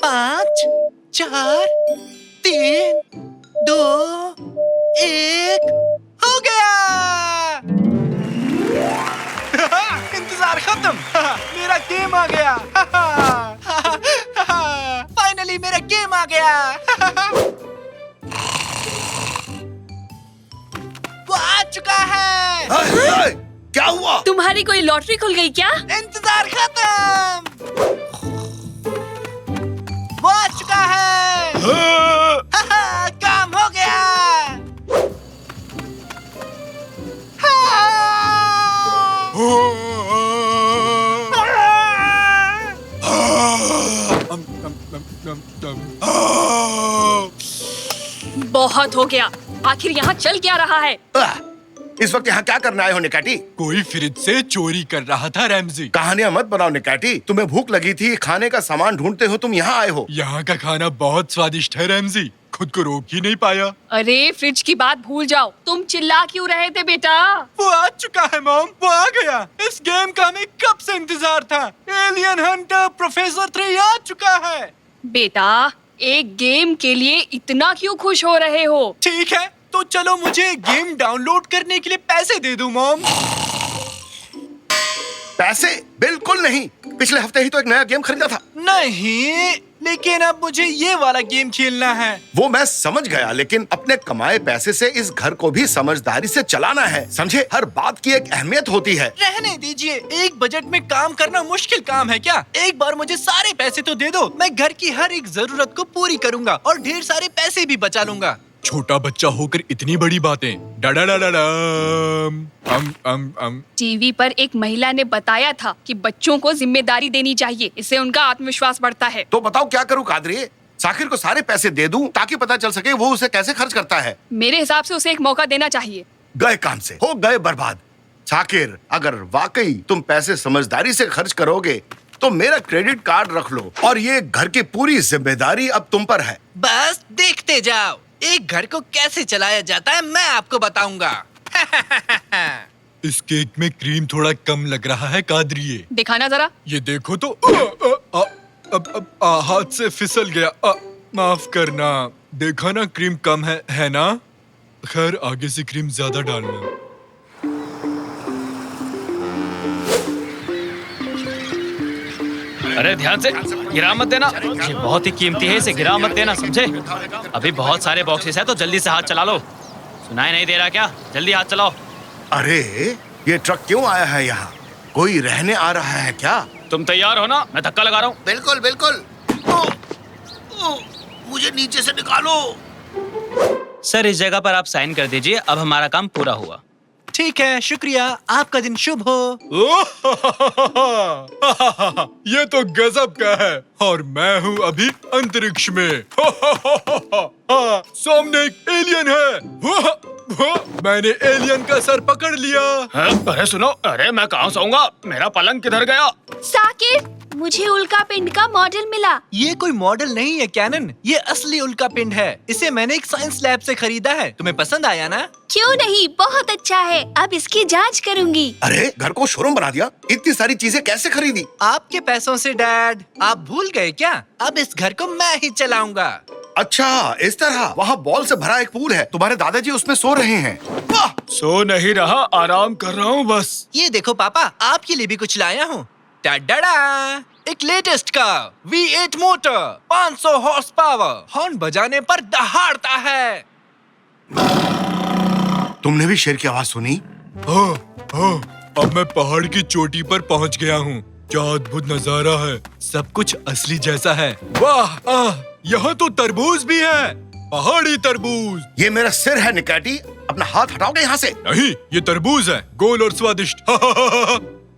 5, 4, 3, 2, 1 हो गया। इंतजार खत्म। मेरा गेम आ गया। फाइनली मेरा गेम आ गया। वो आ चुका है। क्या हुआ? तुम्हारी कोई लॉटरी खुल गई क्या? इंतजार खत्म। वो आ चुका है। काम हो गया। बहुत हो गया। आखिर यहाँ चल क्या रहा है? इस वक्त यहाँ क्या करने आए हो निकाटी? कोई फ्रिज से चोरी कर रहा था रैमजी। कहानियां मत बनाओ निकाटी। तुम्हें भूख लगी थी, खाने का सामान ढूंढते हो तुम यहाँ आए हो। यहाँ का खाना बहुत स्वादिष्ट है रैमजी, खुद को रोक ही नहीं पाया। अरे फ्रिज की बात भूल जाओ। तुम चिल्ला क्यों रहे थे बेटा? वो आ चुका है मॉम, वो आ गया। इस गेम का हमें कब से इंतजार था। एलियन हंटर प्रोफेसर 3 आ चुका है। बेटा, एक गेम के लिए इतना क्यों खुश हो रहे हो? ठीक है, तो चलो मुझे गेम डाउनलोड करने के लिए पैसे दे दो मॉम। पैसे? बिल्कुल नहीं। पिछले हफ्ते ही तो एक नया गेम खरीदा था। नहीं, लेकिन अब मुझे ये वाला गेम खेलना है। वो मैं समझ गया, लेकिन अपने कमाए पैसे से इस घर को भी समझदारी से चलाना है, समझे? हर बात की एक अहमियत होती है। रहने दीजिए, एक बजट में काम करना मुश्किल काम है क्या? एक बार मुझे सारे पैसे तो दे दो, मैं घर की हर एक जरूरत को पूरी करूंगा और ढेर सारे पैसे भी बचा लूंगा। छोटा बच्चा होकर इतनी बड़ी बातें। टीवी पर एक महिला ने बताया था कि बच्चों को जिम्मेदारी देनी चाहिए, इससे उनका आत्मविश्वास बढ़ता है। तो बताओ क्या करूं कादरी? साकिर को सारे पैसे दे दूं ताकि पता चल सके वो उसे कैसे खर्च करता है। मेरे हिसाब से उसे एक मौका देना चाहिए। गए काम से, हो गए बर्बाद। साकिर, अगर वाकई तुम पैसे समझदारी से खर्च करोगे तो मेरा क्रेडिट कार्ड रख लो और ये घर की पूरी जिम्मेदारी अब तुम पर है। बस देखते जाओ, एक घर को कैसे चलाया जाता है मैं आपको बताऊंगा। इस केक में क्रीम थोड़ा कम लग रहा है कादरिए। दिखाना जरा। ये देखो तो अब हाथ से फिसल गया। माफ करना। देखा ना, क्रीम कम है ना? खैर, आगे से क्रीम ज्यादा डालना। अरे ध्यान से, गिरा मत देना। ये बहुत ही कीमती है, इसे गिरा मत देना, समझे? अभी बहुत सारे बॉक्सेस हैं, तो जल्दी से हाथ चला लो। सुनाई नहीं दे रहा क्या? जल्दी हाथ चलाओ। अरे, ये ट्रक क्यों आया है यहाँ? कोई रहने आ रहा है क्या? तुम तैयार हो ना? मैं धक्का लगा रहा हूँ। बिल्कुल बिल्कुल। मुझे नीचे से निकालो। सर, इस जगह पर आप साइन कर दीजिए। अब हमारा काम पूरा हुआ। ठीक है, शुक्रिया। आपका दिन शुभ हो। ये तो गजब का है। और मैं हूँ अभी अंतरिक्ष में। सामने एक एलियन है। मैंने एलियन का सर पकड़ लिया। अरे सुनो, अरे मैं कहाँ सोऊंगा? मेरा पलंग किधर गया? साकिर, मुझे उल्का पिंड का मॉडल मिला। ये कोई मॉडल नहीं है कैनन, ये असली उल्का पिंड है। इसे मैंने एक साइंस लैब से खरीदा है। तुम्हें पसंद आया ना? क्यों नहीं, बहुत अच्छा है। अब इसकी जांच करूंगी। अरे, घर को शोरूम बना दिया। इतनी सारी चीजें कैसे खरीदी? आपके पैसों से डैड। आप भूल गए क्या? अब इस घर को मैं ही चलाऊंगा। अच्छा, इस तरह। वहाँ बॉल से भरा एक पूल है, तुम्हारे दादाजी उसमें सो रहे हैं। वाह! सो नहीं रहा, आराम कर रहा हूँ बस। ये देखो पापा, आपके लिए भी कुछ लाया हूँ। टाडा! एक लेटेस्ट का V8 motor, 500 horse power, horn बजाने पर दहाड़ता है। तुमने भी शेर की आवाज सुनी? अब मैं पहाड़ की चोटी पर पहुँच गया हूँ। क्या अद्भुत नजारा है, सब कुछ असली जैसा है। वाह! यहाँ तो तरबूज भी है, पहाड़ी तरबूज। ये मेरा सिर है निकाटी, अपना हाथ हटाओगे यहाँ से। नहीं, ये तरबूज है, गोल और स्वादिष्ट।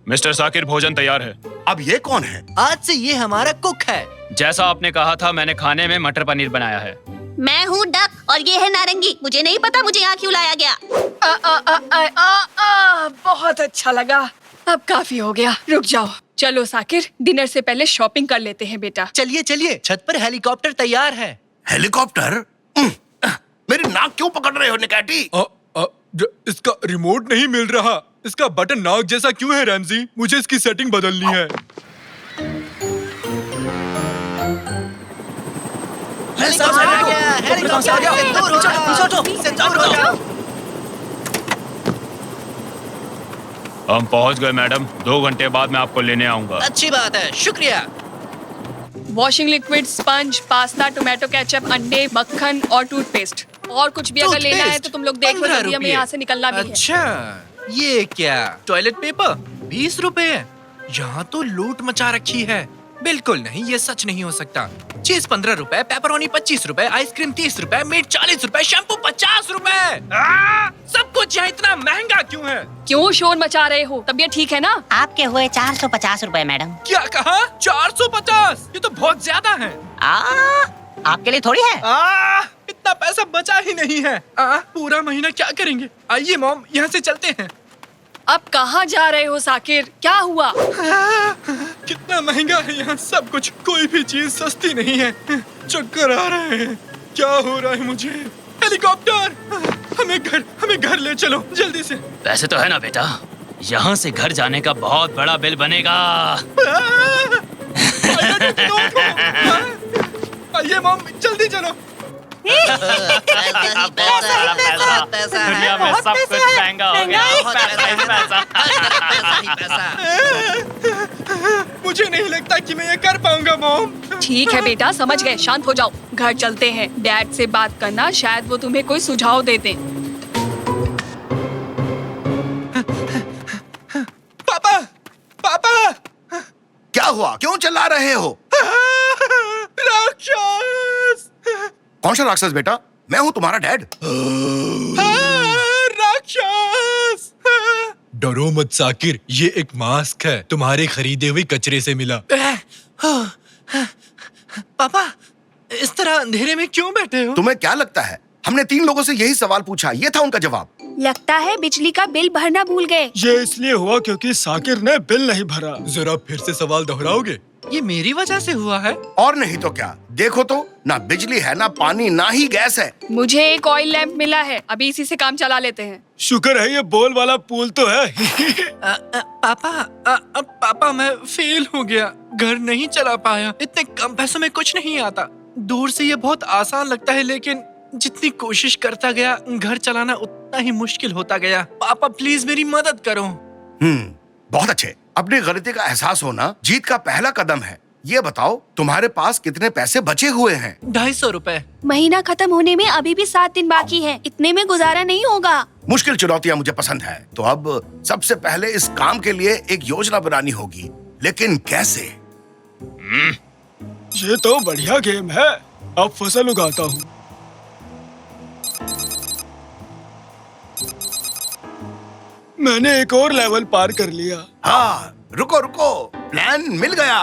मिस्टर साकिर, भोजन तैयार है। अब ये कौन है? आज से ये हमारा कुक है। जैसा आपने कहा था, मैंने खाने में मटर पनीर बनाया है। मैं हूँ डक और ये है नारंगी। मुझे नहीं पता मुझे यहाँ क्यों लाया गया। बहुत अच्छा लगा। अब काफी हो गया, रुक जाओ। चलो साकिर, डिनर से पहले शॉपिंग कर लेते हैं बेटा। चलिए चलिए, छत पर हेलीकॉप्टर तैयार है। हेलीकॉप्टर? मेरी नाक क्यों पकड़ रहे हो निकाटी? इसका रिमोट नहीं मिल रहा। इसका बटन नाक जैसा क्यों है रैमजी? मुझे इसकी सेटिंग बदलनी है। हम पहुंच गए मैडम, 2 घंटे बाद मैं आपको लेने आऊंगा। अच्छी बात है, शुक्रिया। Washing liquid, sponge, pasta, tomato ketchup, अंडे, मक्खन और टूथपेस्ट। और कुछ भी अगर लेना है तो तुम लोग देख लो, 15 जल्दी हमें रुपये। यहाँ से निकलना भी है। अच्छा, ये क्या? टॉयलेट पेपर 20 रुपए। यहाँ तो लूट मचा रखी है। बिल्कुल नहीं, ये सच नहीं हो सकता। चीज 15 रुपए, पेपरोनी 25 रुपए, आइसक्रीम 30 रुपए, मीट 40 रुपए, शैम्पू 50 रुपए। सब कुछ यहाँ इतना महंगा क्यों है? क्यों शोर मचा रहे हो? तबीयत ठीक है ना? आपके हुए 450 रुपए मैडम। क्या कहा? 450? ये तो बहुत ज्यादा है। आपके लिए थोड़ी है। इतना पैसा बचा ही नहीं है। पूरा महीना क्या करेंगे? आइए मॉम, यहाँ से चलते हैं। अब कहाँ जा रहे हो साकिर? क्या हुआ? कितना महंगा है यहाँ सब कुछ, कोई भी चीज सस्ती नहीं है। चक्कर आ रहे हैं, क्या हो रहा है मुझे? हेलीकॉप्टर, हमें घर ले चलो जल्दी से। वैसे तो है ना बेटा, यहाँ से घर जाने का बहुत बड़ा बिल बनेगा। आइए मॉम, जल्दी चलो। दुनिया में सब कुछ महंगा हो गया, पैसा। मुझे नहीं लगता कि मैं ये कर पाऊंगा मॉम। ठीक है बेटा, समझ गए, शांत हो जाओ। घर चलते हैं। डैड से बात करना, शायद वो तुम्हें कोई सुझाव दे दें। पापा, पापा, क्या हुआ? क्यों चिल्ला रहे हो? राक्षस! कौन सा राक्षस बेटा? मैं हूँ तुम्हारा डैड। राक्षस! डरो मत साकिर, ये एक मास्क है, तुम्हारे खरीदे हुए कचरे से मिला। पापा, इस तरह अंधेरे में क्यों बैठे हो? तुम्हें क्या लगता है? हमने 3 लोगों से यही सवाल पूछा, ये था उनका जवाब। लगता है बिजली का बिल भरना भूल गए। ये इसलिए हुआ क्योंकि साकिर ने बिल नहीं भरा। जरा फिर से सवाल दोहराओगे? ये मेरी वजह से हुआ है। और नहीं तो क्या, देखो तो, ना बिजली है, ना पानी, ना ही गैस है। मुझे एक ऑयल लैंप मिला है, अभी इसी से काम चला लेते हैं। शुक्र है ये बोल वाला पुल तो है। पापा मैं फेल हो गया, घर नहीं चला पाया। इतने कम पैसों में कुछ नहीं आता। दूर से ये बहुत आसान लगता है, लेकिन जितनी कोशिश करता गया घर चलाना उतना ही मुश्किल होता गया। पापा प्लीज मेरी मदद करो। बहुत अच्छे। अपनी गलती का एहसास होना जीत का पहला कदम है। ये बताओ, तुम्हारे पास कितने पैसे बचे हुए हैं? 250 रुपए। महीना खत्म होने में अभी भी 7 दिन बाकी है। इतने में गुजारा नहीं होगा। मुश्किल चुनौतियां मुझे पसंद है। तो अब सबसे पहले इस काम के लिए एक योजना बनानी होगी, लेकिन कैसे? ये तो बढ़िया गेम है। अब फसल उगाता हूँ। मैंने एक और लेवल पार कर लिया। हाँ, रुको रुको, प्लान मिल गया।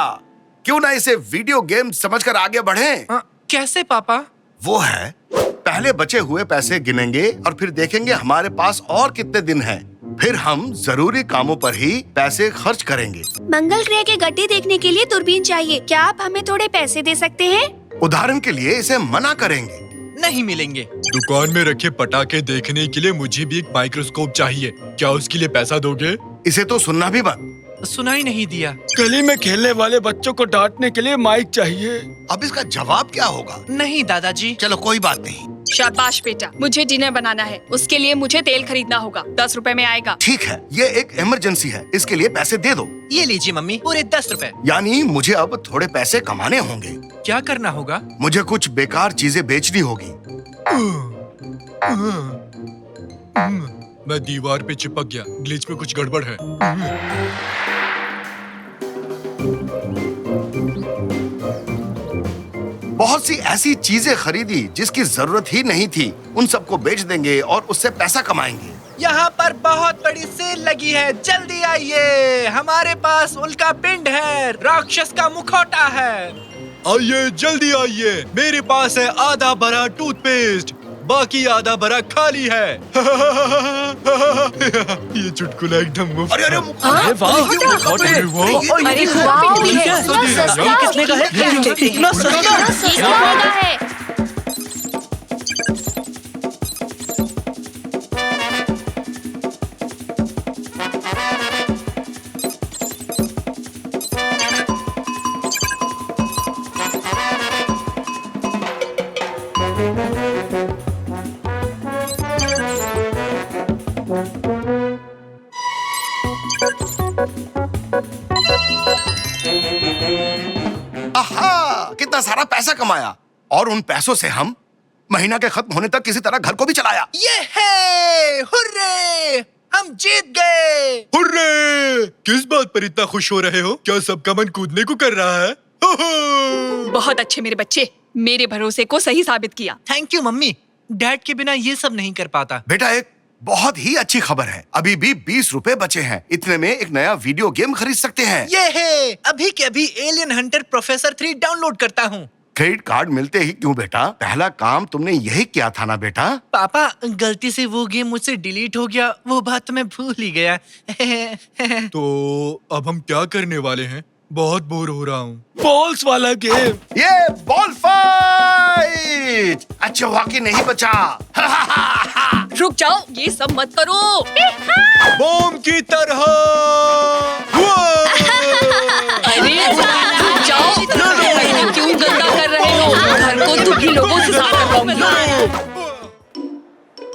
क्यों ना इसे वीडियो गेम समझकर आगे बढ़ें? कैसे पापा? वो है, पहले बचे हुए पैसे गिनेंगे और फिर देखेंगे हमारे पास और कितने दिन हैं। फिर हम जरूरी कामों पर ही पैसे खर्च करेंगे। मंगल ग्रह के गड्ढे देखने के लिए दूरबीन चाहिए। क्या आप हमें थोड़े पैसे दे सकते हैं? उदाहरण के लिए इसे मना करेंगे। नहीं मिलेंगे। दुकान में रखे पटाखे देखने के लिए मुझे भी एक माइक्रोस्कोप चाहिए, क्या उसके लिए पैसा दोगे? इसे तो सुनना भी मत। सुनाई नहीं दिया। गली में खेलने वाले बच्चों को डांटने के लिए माइक चाहिए। अब इसका जवाब क्या होगा? नहीं दादाजी। चलो कोई बात नहीं। शाबाश बेटा, मुझे डिनर बनाना है, उसके लिए मुझे तेल खरीदना होगा। 10 रुपए में आएगा। ठीक है, ये एक इमरजेंसी है, इसके लिए पैसे दे दो। ये लीजिए मम्मी, पूरे 10 रुपए। यानी मुझे अब थोड़े पैसे कमाने होंगे। क्या करना होगा? मुझे कुछ बेकार चीजें बेचनी होगी। मैं दीवार पे चिपक गया, ग्लिच में कुछ गड़बड़ है। बहुत सी ऐसी चीजें खरीदी जिसकी जरूरत ही नहीं थी। उन सबको बेच देंगे और उससे पैसा कमाएंगे। यहाँ पर बहुत बड़ी सेल लगी है, जल्दी आइए। हमारे पास उल्का पिंड है, राक्षस का मुखौटा है। आइए जल्दी आइए, मेरे पास है आधा भरा टूथपेस्ट, बाकी आधा भरा खाली है। ये चुटकुला एकदम मुफ्त अरे अरे, है। अरे वाह, अरे वाह, भी है। ये कितने का है? इतना सस्ता महंगा है। आहा, कितना सारा पैसा कमाया और उन पैसों से हम महीना के खत्म होने तक किसी तरह घर को भी चलाया। ये है, हुर्रे! हम जीत गए। हुर्रे! किस बात पर इतना खुश हो रहे हो? क्या सबका मन कूदने को कर रहा है? हो हो! बहुत अच्छे मेरे बच्चे, मेरे भरोसे को सही साबित किया। Thank you mummy. डैड के बिना ये सब नहीं कर पाता। बेटा, एक बहुत ही अच्छी खबर है। अभी भी 20 रुपए बचे हैं। इतने में एक नया वीडियो गेम खरीद सकते हैं। ये है, अभी के अभी एलियन हंटर प्रोफेसर 3 डाउनलोड करता हूँ। क्रेडिट कार्ड मिलते ही क्यों बेटा? पहला काम तुमने यही किया था ना बेटा? पापा, गलती से वो गेम मुझसे डिलीट हो गया। वो बात तो मैं भूल ही गया। तो अब हम क्या करने वाले हैं? बहुत बोर हो रहा हूँ। बॉल्स वाला गेम। ये बॉल फाइट! अच्छा वाकई नहीं बचा। रुक जाओ, ये सब मत करो। बॉम्ब की तरह। अरे रुक जाओ, क्यों गंदा कर रहे हो? घर को तुम ही लोगों से साफ करवाऊंगी।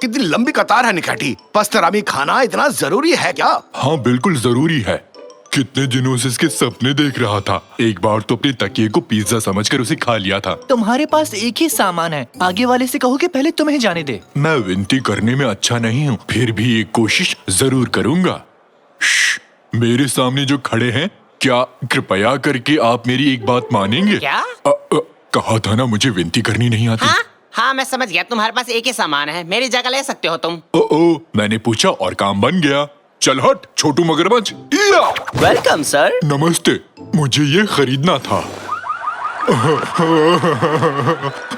कितनी लंबी कतार है निकाटी। पस्तरामी खाना इतना जरूरी है क्या? हाँ बिल्कुल जरूरी है। कितने दिनों से इसके सपने देख रहा था। एक बार तो अपने तकिए को पिज्जा समझकर उसे खा लिया था। तुम्हारे पास एक ही सामान है। आगे वाले से कहो कि पहले तुम्हें जाने दे। मैं विनती करने में अच्छा नहीं हूँ, फिर भी एक कोशिश जरूर करूँगा। मेरे सामने जो खड़े हैं, क्या कृपया करके आप मेरी एक बात मानेंगे? क्या? कहा था ना मुझे विनती करनी नहीं आती। हाँ मैं समझ गया, तुम्हारे पास एक ही सामान है, मेरी जगह ले सकते हो तुम। ओ, मैंने पूछा और काम बन गया। चल हट छोटू मगरमच्छ। Welcome sir. नमस्ते, मुझे ये खरीदना था।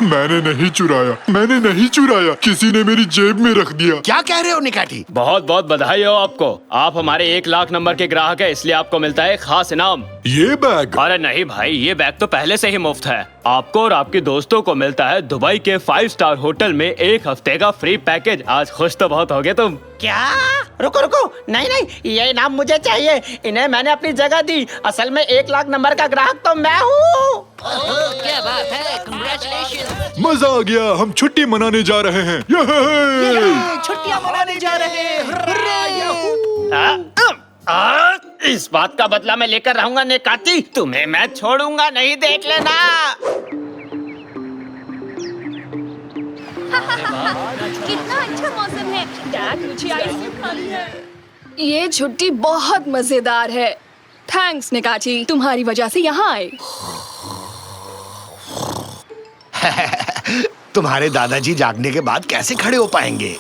मैंने नहीं चुराया, किसी ने मेरी जेब में रख दिया। क्या कह रहे हो निकाटी? बहुत बहुत बधाई हो आपको। आप हमारे 1 लाख नंबर के ग्राहक हैं, इसलिए आपको मिलता है खास इनाम। ये बैग? अरे नहीं भाई, ये बैग तो पहले से ही मुफ्त है। आपको और आपके दोस्तों को मिलता है दुबई के 5 स्टार होटल में 1 हफ्ते का फ्री पैकेज। आज खुश तो बहुत होगे तुम। क्या? रुको रुको, नहीं नहीं, ये इनाम मुझे चाहिए। इन्हें मैंने अपनी जगह दी। असल में 1 लाख नंबर का ग्राहक तो मैं हूँ। क्या बात है, कांग्रेचुलेशंस। मजा आ गया, हम छुट्टी मनाने जा रहे हैं। छुट्टियां मनाने जा रहे हैं। इस बात का बदला मैं लेकर रहूंगा नेकाती। तुम्हें मैं छोड़ूंगा नहीं, देख लेना। कितना अच्छा मौसम है। डैड, मुझे आइसक्रीम खानी है। ये छुट्टी बहुत मजेदार है। थैंक्स निकाची, तुम्हारी वजह से यहाँ आए। तुम्हारे दादाजी जागने के बाद कैसे खड़े हो पाएंगे?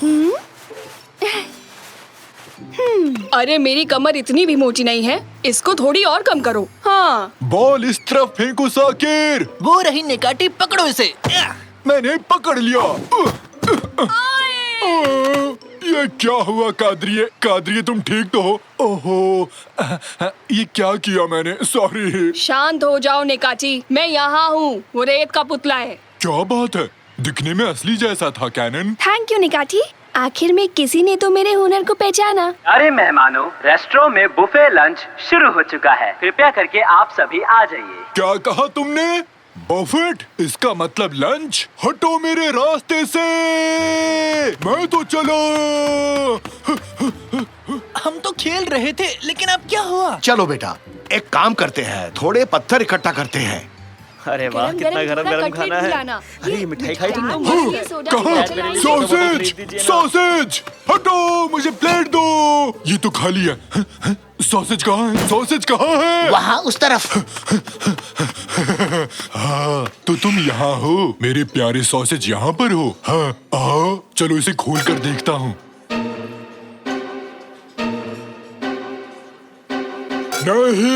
अरे मेरी कमर इतनी भी मोटी नहीं है, इसको थोड़ी और कम करो। हाँ। बॉल इस तरफ फेंको साकिर। वो रही निकाटी, पकड़ो इसे। मैंने पकड़ लिया। ये क्या हुआ कादरिए तुम ठीक तो हो? ओहो, ये क्या किया मैंने? सॉरी। शांत हो जाओ निकाची, मैं यहाँ हूँ। वो रेत का पुतला है। क्या बात है, दिखने में असली जैसा था कैनन। थैंक यू निकाटी, आखिर में किसी ने तो मेरे हुनर को पहचाना। अरे मेहमानों, रेस्टोरेंट में बुफे लंच शुरू हो चुका है। कृपया करके आप सभी आ जाइए। क्या कहा तुमने? बफेट? इसका मतलब लंच? हटो मेरे रास्ते से, मैं तो चला। हम तो खेल रहे थे, लेकिन अब क्या हुआ? चलो बेटा, एक काम करते हैं, थोड़े पत्थर इकट्ठा करते हैं। अरे वाह, कितना गरम गरम खाना है। अरे ये मिठाई खाई तुमने? कहाँ? सॉसेज, हटो, मुझे प्लेट दो। ये तो खाली है। सॉसेज कहाँ है? सॉसेज कहाँ है? वहाँ उस तरफ। हाँ, तो तुम यहाँ हो, मेरे प्यारे सॉसेज यहाँ पर हो। हाँ, आओ, चलो इसे खोल कर देखता हूँ। नहीं,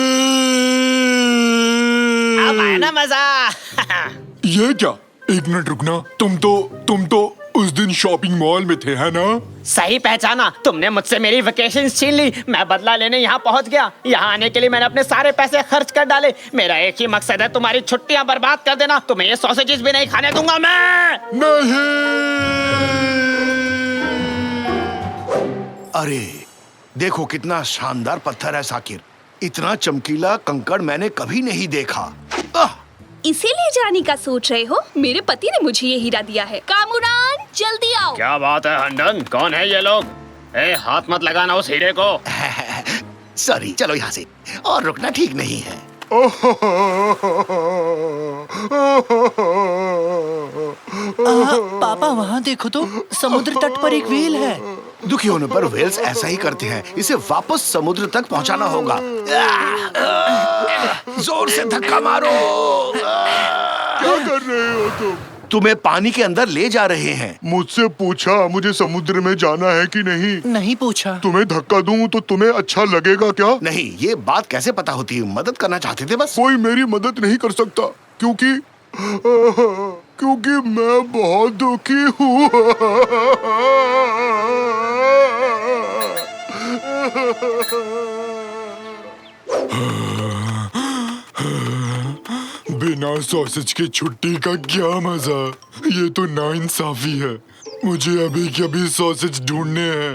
अब आया ना मजा। ये क्या? एक मिनट रुकना, तुम तो उस दिन शॉपिंग मॉल में थे, है ना? सही पहचाना, तुमने मुझसे मेरी वेकेशन छीन ली। मैं बदला लेने यहाँ पहुँच गया। यहाँ आने के लिए मैंने अपने सारे पैसे खर्च कर डाले। मेरा एक ही मकसद है, तुम्हारी छुट्टियाँ बर्बाद कर देना। तुम्हें ये सॉसेजेस भी नहीं खाने दूंगा मैं। नहीं। अरे देखो कितना शानदार पत्थर है साकिर। इतना चमकीला कंकड़ मैंने कभी नहीं देखा। इसे ले जाने का सोच रहे हो? मेरे पति ने मुझे ये हीरा दिया है। कामुरान, जल्दी आओ। क्या बात है हंडन, कौन है ये लोग? ए, हाथ मत लगाना उस हीरे को। सॉरी, चलो यहाँ से। और रुकना ठीक नहीं है। पापा वहाँ देखो तो, समुद्र तट पर एक व्हेल है। दुखी होने पर व्हेल्स ऐसा ही करते हैं। इसे वापस समुद्र तक पहुंचाना होगा। जोर से धक्का मारो। क्या कर रहे हो तुम? तुम्हें पानी के अंदर ले जा रहे हैं। मुझसे पूछा मुझे समुद्र में जाना है कि नहीं? नहीं पूछा। तुम्हें धक्का दूं तो तुम्हें अच्छा लगेगा क्या? नहीं, ये बात कैसे पता होती है? मदद करना चाहते थे बस। कोई मेरी मदद नहीं कर सकता क्योंकि मैं बहुत दुखी हूँ। बिना सॉसेज की छुट्टी का क्या मजा। ये तो नाइंसाफी है। मुझे अभी के अभी सॉसेज ढूंढने हैं।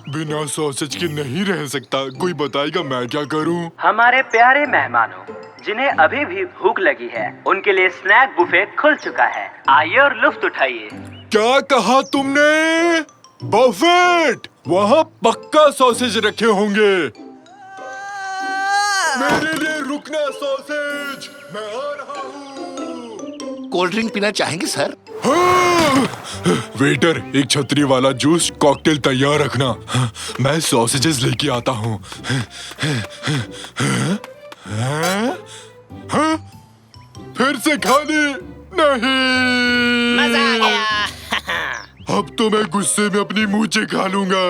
बिना सॉसेज के नहीं रह सकता। कोई बताएगा मैं क्या करूं? हमारे प्यारे मेहमानों, जिन्हें अभी भी भूख लगी है, उनके लिए स्नैक बुफे खुल चुका है। आइए और लुफ्त उठाइए। क्या कहा तुमने? बफेट? वहाँ पक्का सॉसेज रखे होंगे। मेरे लिए रुकना सॉसेज, मैं आ रहा हूँ। कोल्ड ड्रिंक पीना चाहेंगे सर? वेटर, एक छतरी वाला जूस कॉकटेल तैयार रखना। मैं सॉसेजेस लेके आता हूँ। फिर से खाने नहीं। मजा आ गया। अब तो मैं गुस्से में अपनी मूंछें खा लूंगा।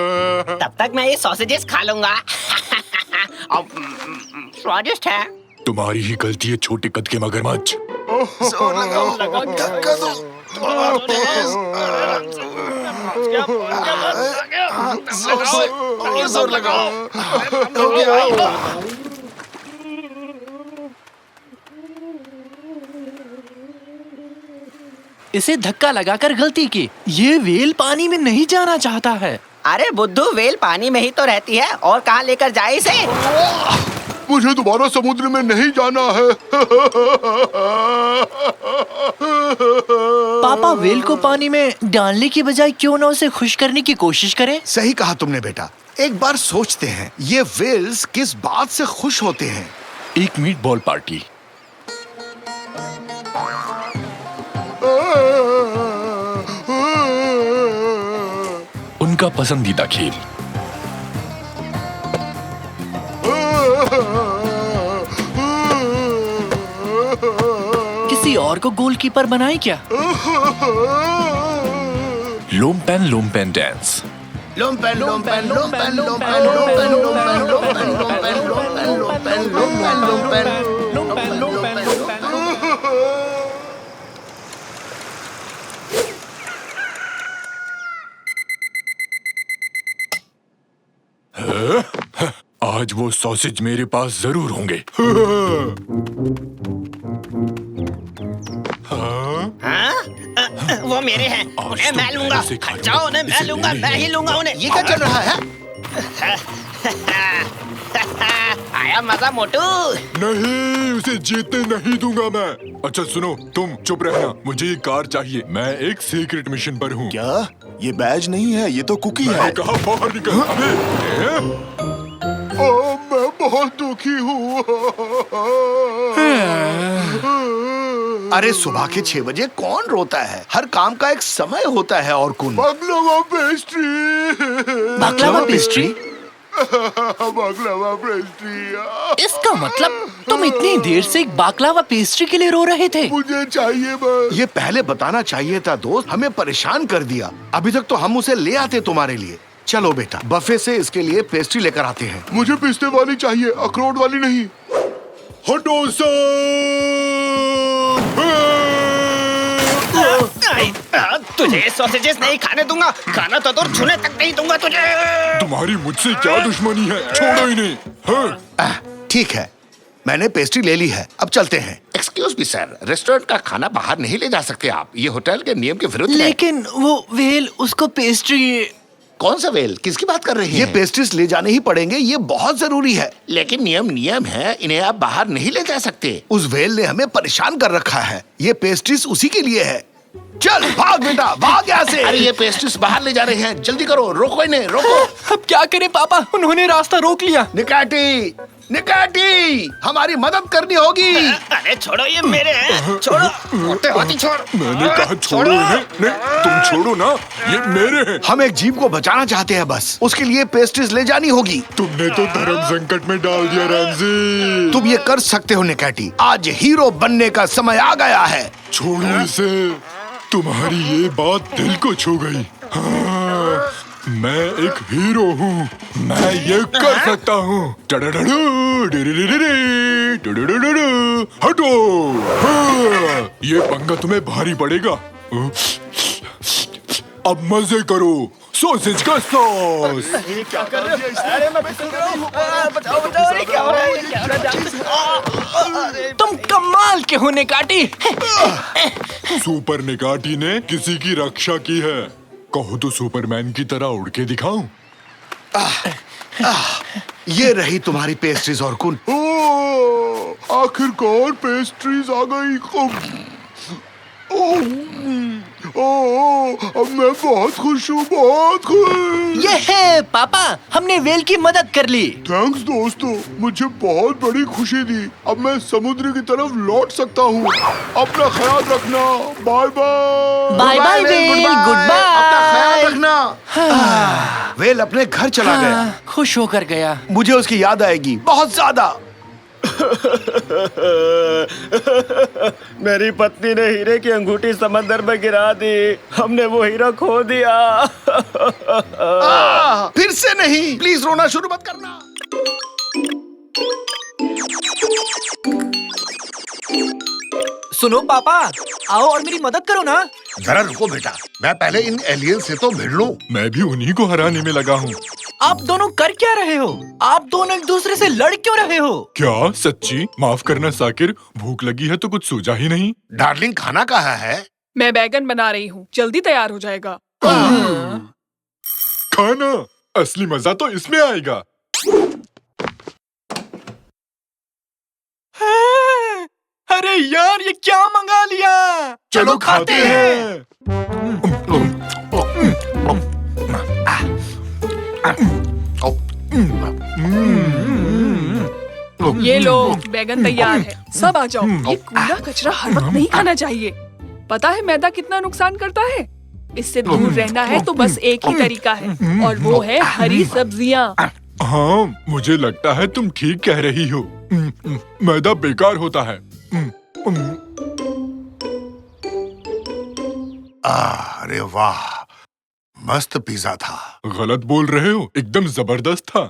तब तक मैं ये सॉसेजेस खा लूंगा। स्वादिष्ट है। तुम्हारी ही गलती है छोटे कद के मगरमच्छ। जोर लगाओ, धक्का दो। जोर लगाओ। हो गया। इसे धक्का लगाकर गलती की। ये व्हेल पानी में नहीं जाना चाहता है। अरे बुद्धू, व्हेल पानी में ही तो रहती है और कहाँ लेकर जाए इसे? मुझे दोबारा समुद्र में नहीं जाना है। पापा व्हेल को पानी में डालने की बजाय क्यों ना उसे खुश करने की कोशिश करें? सही कहा तुमने बेटा। एक बार सोचते हैं, ये व्हेल्स किस बात से खुश होते हैं? एक मीट बॉल पार्टी। उनका पसंदीदा खेल। किसी और को गोलकीपर बनाए क्या? लोमपेन डांस। लोमपेन लोमपेन लोमपेन लोमपेन लोमपेन लोमपेन लोमपेन लोमपेन लोमपेन लोमपेन लोमपेन लोमपेन। आज वो सॉसेज मेरे पास जरूर होंगे। वो मेरे हैं, उन्हें मैं लूंगा। जाओ, उन्हें मैं लूंगा, मैं ही लूंगा उन्हें। ये क्या चल रहा है? आया मजा मोटू। नहीं, उसे जीतने नहीं दूंगा मैं। अच्छा सुनो, तुम चुप रहना। मुझे ये कार चाहिए। मैं एक सीक्रेट मिशन पर हूँ। क्या? ये बैज नहीं है, ये तो कुकी है। कहा बाहर निकल। मैं बहुत दुखी हूँ। अरे सुबह के 6 बजे कौन रोता है? हर काम का एक समय होता है। और कौन? बाकलावा पेस्ट्री। बाकलावा पेस्ट्री? बाकलावा पेस्ट्री। इसका मतलब तुम इतनी देर से एक बाकलावा पेस्ट्री के लिए रो रहे थे? मुझे चाहिए बस। ये पहले बताना चाहिए था दोस्त, हमें परेशान कर दिया। अभी तक तो हम उसे ले आते तुम्हारे लिए। चलो बेटा, बफे से इसके लिए पेस्ट्री लेकर आते हैं। मुझे पिस्ते वाली चाहिए, अखरोट वाली नहीं। हटो तुझे सॉसेजेस नहीं खाने दूंगा। खाना तो दूर, छूने तक नहीं दूंगा तुझे। तुम्हारी मुझसे क्या दुश्मनी है? छोड़ो ही नहीं। ठीक है, मैंने पेस्ट्री ले ली है, अब चलते हैं। एक्सक्यूज मी सर, रेस्टोरेंट का खाना बाहर नहीं ले जा सकते आप। ये होटल के नियम के विरुद्ध है। लेकिन वो व्हेल उसको पेस्ट्री। कौन सा वेल? किसकी बात कर रहे हैं? ये पेस्ट्रीज ले जाने ही पड़ेंगे, ये बहुत जरूरी है। लेकिन नियम है, इन्हें आप बाहर नहीं ले जा सकते। उस वेल ने हमें परेशान कर रखा है। ये पेस्ट्रीज उसी के लिए है। चल भाग बेटा, भाग यहाँ से। अरे ये पेस्ट्रीज बाहर ले जा रहे हैं, जल्दी करो, रोको इन्हें, रोको। अब क्या करें पापा, उन्होंने रास्ता रोक लिया। निकाटी, निकाटी, हमारी मदद करनी होगी। अरे छोड़ो, ये मेरे हैं, छोड़ो। मोटे हाथी छोड़। मैंने कहा छोड़ो इन्हें। नहीं, तुम छोड़ो ना, ये मेरे हैं। हम एक जीव को बचाना चाहते हैं बस, उसके लिए पेस्ट्रीज ले जानी होगी। तुमने तो धर्म संकट में डाल दिया रैमजी। तुम ये कर सकते हो निकाटी, आज हीरो बनने का समय आ गया है। छोड़ो इसे, तुम्हारी ये बात दिल को छू गई। हाँ, मैं एक हीरो हूँ, मैं ये कर सकता हूँ। हटो। हाँ, ये पंगा तुम्हें भारी पड़ेगा। अब मजे करो, सॉसेज का सॉस। क्या कर रहे हो? अरे मैं फिसल रहा हूँ। बचाओ बचाओ, अरे क्या हो रहा है? क्या हो रहा है? तुम कमाल के हो निकाटी। सुपर निकाटी ने किसी की रक्षा की है। कहो तो सुपरमैन की तरह उड़ के दिखाऊं? ये रही तुम्हारी पेस्ट्रीज और कुन। आखिरकार पेस्ट्रीज आ गई। अब मैं बहुत खुश हूँ, बहुत खुश। ये है पापा, हमने वेल की मदद कर ली। थैंक्स दोस्तों, मुझे बहुत बड़ी खुशी दी। अब मैं समुद्र की तरफ लौट सकता हूँ। अपना ख्याल रखना, bye bye. Bye bye well, good अपना ख्याल बाय। रखना। वेल अपने घर चला गया, खुश होकर गया। मुझे उसकी याद आएगी बहुत ज्यादा। मेरी पत्नी ने हीरे की अंगूठी समंदर में गिरा दी। हमने वो हीरा खो दिया। फिर से नहीं, प्लीज रोना शुरू मत करना। सुनो पापा, आओ और मेरी मदद करो ना। जरा रुको बेटा, मैं पहले इन एलियन से तो भिड़ लूं। मैं भी उन्हीं को हराने में लगा हूँ। आप दोनों कर क्या रहे हो? आप दोनों एक दूसरे से लड़ क्यों रहे हो? क्या सच्ची? माफ करना साकिर, भूख लगी है तो कुछ सूझा ही नहीं। डार्लिंग खाना कहाँ है? मैं बैगन बना रही हूँ, जल्दी तैयार हो जाएगा। खाना, असली मजा तो इसमें आएगा। अरे यार, ये क्या मंगा लिया? चलो खाते हैं। ये लो, बैगन तैयार है। सब आ जाओ। ये कूड़ा कचरा हर वक्त नहीं खाना चाहिए। पता है मैदा कितना नुकसान करता है? इससे दूर रहना है तो बस एक ही तरीका है, और वो है हरी सब्जियाँ। हाँ, मुझे लगता है तुम ठीक कह रही हो। मैदा बेकार होता है। अरे वाह, मस्त पिज्जा था। गलत बोल रहे हो, एकदम जबरदस्त था।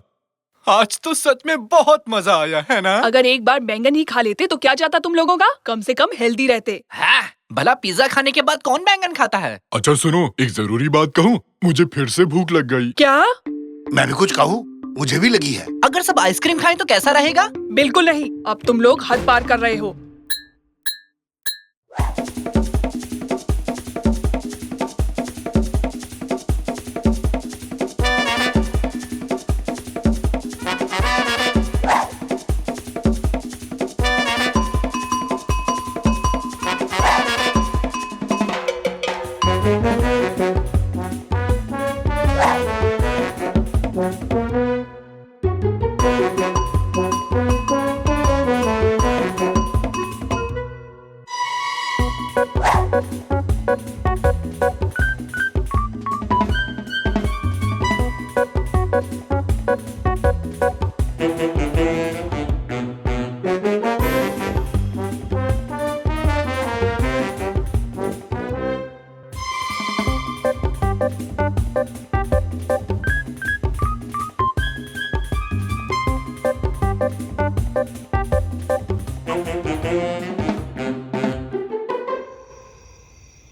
आज तो सच में बहुत मजा आया है ना? अगर एक बार बैंगन ही खा लेते तो क्या जाता तुम लोगों का? कम से कम हेल्दी रहते। हाँ, भला पिज्जा खाने के बाद कौन बैंगन खाता है? अच्छा सुनो, एक जरूरी बात कहूँ, मुझे फिर से भूख लग गई। क्या? मैं भी कुछ कहूँ? मुझे भी लगी है। अगर सब आइसक्रीम खाएं तो कैसा रहेगा? बिल्कुल नहीं, अब तुम लोग हद पार कर रहे हो।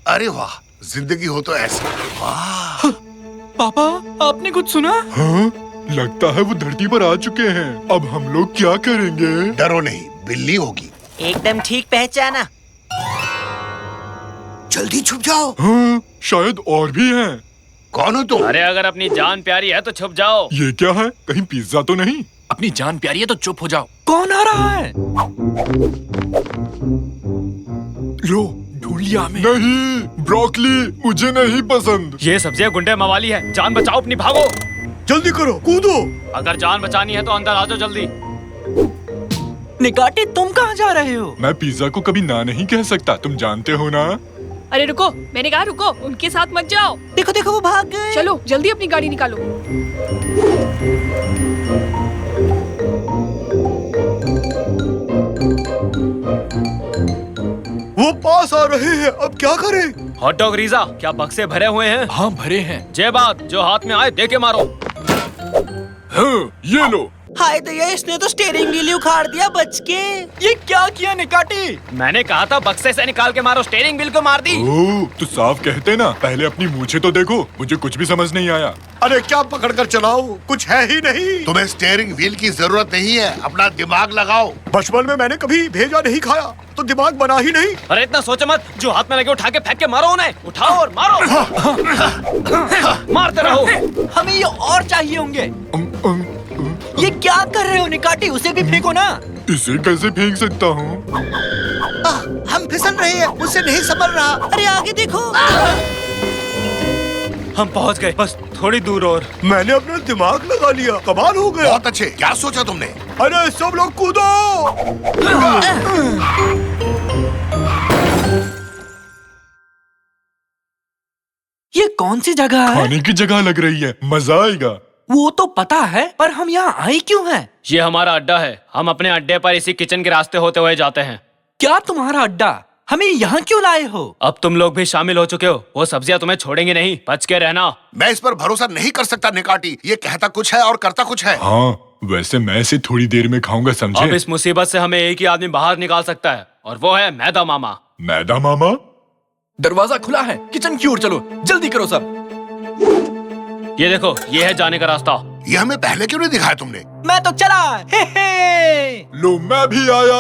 अरे वाह, जिंदगी हो तो ऐसी। वाह। पापा, आपने कुछ सुना? हाँ, लगता है वो धरती पर आ चुके हैं। अब हम लोग क्या करेंगे? डरो नहीं, बिल्ली होगी। एकदम ठीक पहचाना। जल्दी छुप जाओ। हाँ, शायद और भी हैं। कौन हो तुम? अरे अगर अपनी जान प्यारी है तो छुप जाओ। ये क्या है? कहीं पिज्जा तो नहीं? अपनी जान प्यारी है तो चुप हो जाओ। कौन आ रहा है? लो, ढूंढ लिया हमें। नहीं, ब्रोकली मुझे नहीं पसंद। ये सब्जियां गुंडे मवाली है, जान बचाओ अपनी, भागो। जल्दी करो, कूदो। अगर जान बचानी है तो अंदर आ जाओ जल्दी। निकाटी तुम कहाँ जा रहे हो? मैं पिज्जा को कभी ना नहीं कह सकता, तुम जानते हो ना। अरे रुको, मैंने कहा रुको, उनके साथ मत जाओ। देखो देखो वो भाग गए। चलो जल्दी अपनी गाड़ी निकालो। वो पास आ रहे हैं, अब क्या करें? हॉट डॉग रीजा, क्या बक्से भरे हुए हैं? हाँ भरे हैं। जे बात, जो हाथ में आए दे के मारो। हाँ, ये लो। हाय दया, इसने तो स्टीयरिंग व्हील उखाड़ दिया बच के। ये क्या किया निकाटी? मैंने कहा था बक्से से निकाल के मारो, स्टीयरिंग व्हील को मार दी। ओह, तो साफ कहते ना, पहले अपनी मूछें तो देखो। मुझे कुछ भी समझ नहीं आया। अरे क्या पकड़ कर चलाओ, कुछ है ही नहीं। तुम्हें स्टीयरिंग व्हील की जरूरत नहीं है, अपना दिमाग लगाओ। बचपन में मैंने कभी भेजा नहीं खाया, तो दिमाग बना ही नहीं। अरे इतना सोचो मत, जो हाथ में लगे उठा के फेंक के मारो उन्हें। उठाओ और मारो। मारते रहो। हमें ये और चाहिए होंगे। ये क्या कर रहे हो निकाटी? उसे भी फेंको ना। इसे कैसे फेंक सकता हूँ? हम फिसल रहे हैं, मुझसे नहीं संभल रहा। अरे आगे देखो। हम पहुंच गए, बस थोड़ी दूर और। मैंने अपना दिमाग लगा लिया, कमाल हो गया। बहुत अच्छे, क्या सोचा तुमने? अरे सब लोग कूदो। ये कौन सी जगह है? खाने की जगह लग रही है, मजा आएगा। वो तो पता है, पर हम यहाँ आए क्यों हैं? ये हमारा अड्डा है, हम अपने अड्डे पर इसी किचन के रास्ते होते हुए जाते हैं। क्या तुम्हारा अड्डा? हमें यहाँ क्यों लाए हो? अब तुम लोग भी शामिल हो चुके हो, वो सब्जियां तुम्हें छोड़ेंगे नहीं, बच के रहना। मैं इस पर भरोसा नहीं कर सकता निकाटी, ये कहता कुछ है और करता कुछ है। हाँ, वैसे मैं इसे थोड़ी देर में खाऊंगा, अब समझे? इस मुसीबत से हमें एक ही आदमी बाहर निकाल सकता है, और वो है मैदा मामा। मैदा मामा? दरवाजा खुला है, किचन की ओर चलो, जल्दी करो सब। ये देखो, ये है जाने का रास्ता। ये हमें पहले क्यों नहीं दिखाया तुमने? मैं तो चला। हे हे। लो, मैं भी आया।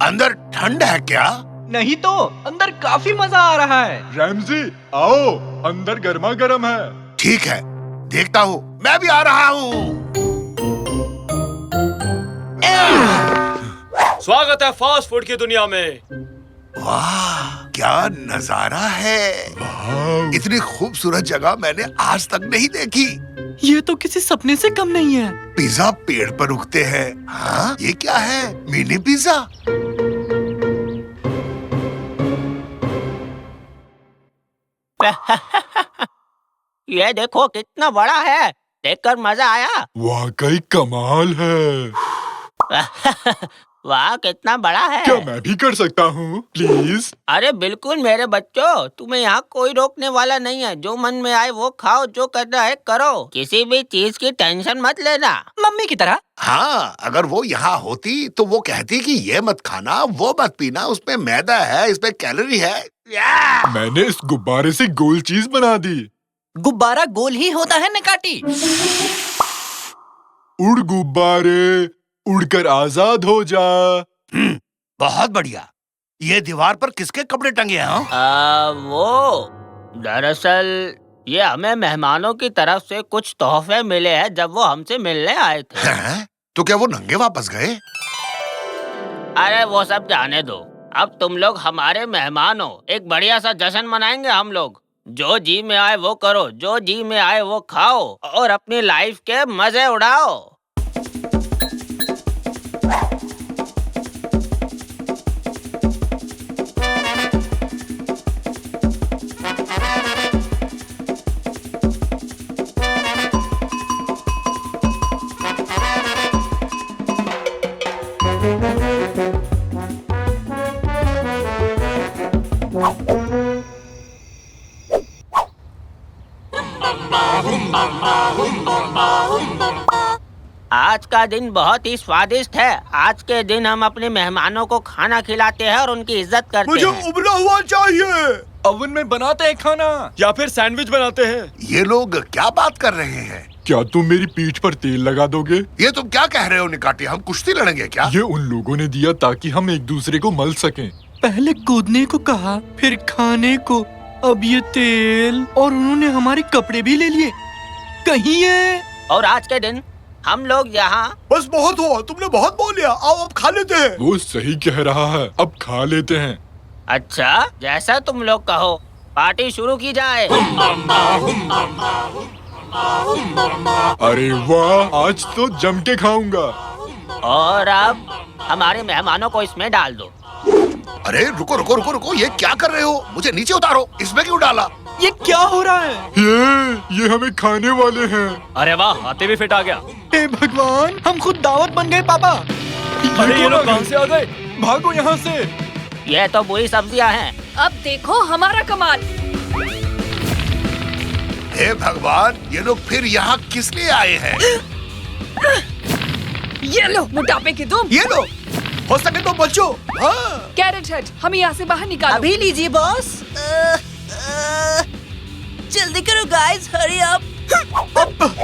अंदर ठंड है क्या? नहीं तो अंदर काफी मजा आ रहा है। रैमजी, आओ, अंदर गर्मा गर्म है। ठीक है, देखता हूँ, मैं भी आ रहा हूँ। स्वागत है फास्ट फूड की दुनिया में। वाह, क्या नजारा है। इतनी खूबसूरत जगह मैंने आज तक नहीं देखी। ये तो किसी सपने से कम नहीं है। पिज्जा पेड़ पर उगते हैं। हाँ, ये क्या है? Mini pizza. ये देखो कितना बड़ा है, देखकर मजा आया। वाकई कमाल है। वाह कितना बड़ा है। क्या मैं भी कर सकता हूँ, प्लीज? अरे बिल्कुल मेरे बच्चों, तुम्हें यहाँ कोई रोकने वाला नहीं है। जो मन में आए वो खाओ, जो करना है करो, किसी भी चीज की टेंशन मत लेना। मम्मी की तरह। हाँ, अगर वो यहाँ होती तो वो कहती कि ये मत खाना, वो मत पीना, उसमें मैदा है, इसमें कैलोरी है। मैंने इस गुब्बारे से गोल चीज बना दी। गुब्बारा गोल ही होता है निकाटी। उड़ गुब्बारे, उड़कर आजाद हो जा। बहुत बढ़िया। ये दीवार पर किसके कपड़े टंगे हैं? वो दरअसल ये हमें मेहमानों की तरफ से कुछ तोहफे मिले हैं जब वो हमसे मिलने आए थे। तो क्या वो नंगे वापस गए? अरे वो सब जाने दो, अब तुम लोग हमारे मेहमान हो। एक बढ़िया सा जश्न मनाएंगे हम लोग। जो जी में आए वो करो, जो जी में आए वो खाओ, और अपनी लाइफ के मजे उड़ाओ। आज का दिन बहुत ही स्वादिष्ट है। आज के दिन हम अपने मेहमानों को खाना खिलाते हैं और उनकी इज्जत करते मुझे हैं। उबला हुआ चाहिए। ओवन में बनाते हैं खाना, या फिर सैंडविच बनाते हैं। ये लोग क्या बात कर रहे हैं? क्या तुम मेरी पीठ पर तेल लगा दोगे? ये तुम क्या कह रहे हो निकाटी? हम कुश्ती लड़ेंगे क्या? ये उन लोगों ने दिया ताकि हम एक दूसरे को मल सकें। पहले कूदने को कहा, फिर खाने को, अब ये तेल, और उन्होंने हमारे कपड़े भी ले लिए। कहीं ये। और आज के दिन हम लोग यहाँ। बस बहुत हुआ, तुमने बहुत बोल लिया। आओ अब खा लेते हैं। वो सही कह रहा है, अब खा लेते हैं। अच्छा, जैसा तुम लोग कहो, पार्टी शुरू की जाए। अरे वाह, आज तो जम के खाऊंगा। और अब हमारे मेहमानों को इसमें डाल दो। अरे रुको रुको रुको रुको, ये क्या कर रहे हो? मुझे नीचे उतारो। इसमें क्यों डाला? ये क्या हो रहा है? ये हमें खाने वाले हैं। अरे वाह, हाथी भी फिट आ गया। हे भगवान, हम खुद दावत बन गए पापा। अरे ये लोग कहाँ से आ गए? भागो यहाँ से। ये तो बुरी सब्जियां हैं। अब देखो हमारा कमाल। हे भगवान, ये लोग फिर यहाँ किस लिए आए हैं? ये लो मोटापे के तुम। ये लो, हो सके तो बचो। हाँ। कैरेट हेड, हमें यहाँ से बाहर निकालो। अभी लीजिए बॉस। जल्दी करो गाइस, हरी अप।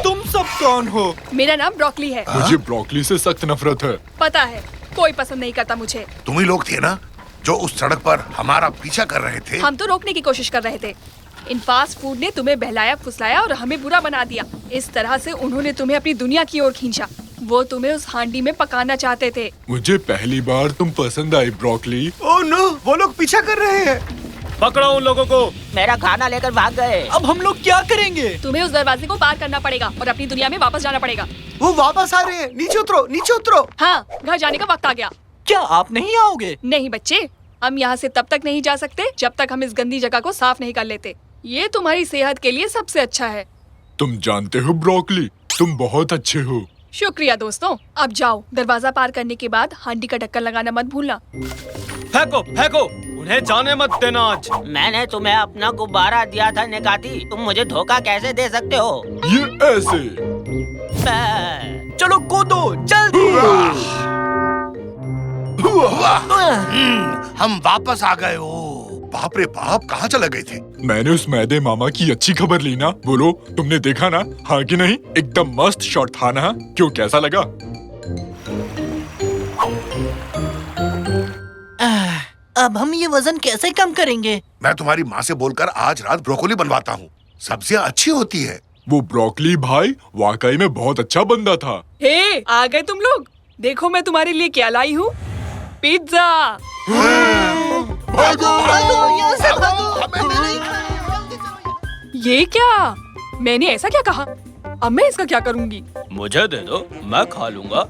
तुम सब कौन हो? मेरा नाम ब्रोकली है। मुझे ब्रोकली से सख्त नफरत है। पता है, कोई पसंद नहीं करता मुझे। तुम ही लोग थे ना जो उस सड़क पर हमारा पीछा कर रहे थे? हम तो रोकने की कोशिश कर रहे थे। इन फास्ट फूड ने तुम्हें बहलाया फुसलाया और हमें बुरा बना दिया। इस तरह से उन्होंने तुम्हें अपनी दुनिया की ओर खींचा। वो तुम्हें उस हांडी में पकाना चाहते थे। मुझे पहली बार तुम पसंद आई ब्रोकली। ओह नो, वो लोग पीछा कर रहे हैं। पकड़ो उन लोगों को। मेरा खाना लेकर भाग गए। अब हम लोग क्या करेंगे? तुम्हें उस दरवाजे को पार करना पड़ेगा और अपनी दुनिया में वापस जाना पड़ेगा। वो वापस आ रहे हैं। नीचे उतरो, नीचे उतरो। हाँ, घर जाने का वक्त आ गया। क्या आप नहीं आओगे? नहीं बच्चे, हम यहाँ से तब तक नहीं जा सकते जब तक हम इस गंदी जगह को साफ नहीं कर लेते। ये तुम्हारी सेहत के लिए सबसे अच्छा है। तुम जानते हो ब्रोकली, तुम बहुत अच्छे हो। शुक्रिया दोस्तों। अब जाओ, दरवाजा पार करने के बाद हांडी का ढक्कन लगाना मत भूलना। फेंको फेंको, उन्हें जाने मत देना आज। मैंने तुम्हें अपना गुब्बारा दिया था निकाती, तुम मुझे धोखा कैसे दे सकते हो? ये ऐसे। चलो कूदो, जल्दी। हम वापस आ गए हो। बाप रे बाप, कहाँ चले गए थे? मैंने उस मैदे मामा की अच्छी खबर ली ना। बोलो, तुमने देखा ना? हाँ कि नहीं? एकदम मस्त शॉट था ना? क्यों, कैसा लगा? अब हम ये वजन कैसे कम करेंगे? मैं तुम्हारी माँ से बोलकर आज रात ब्रोकोली बनवाता हूँ। सब्जियाँ अच्छी होती है। वो ब्रोकली भाई वाकई में बहुत अच्छा बंदा था। हे, आ गए तुम लोग। देखो मैं तुम्हारे लिए क्या लाई हूँ। पिज्जा। भागो यहाँ से भागो। हमें नहीं खाना। ये क्या? मैंने ऐसा क्या कहा? अब मैं इसका क्या करूँगी? मुझे दे दो, मैं खा लूंगा।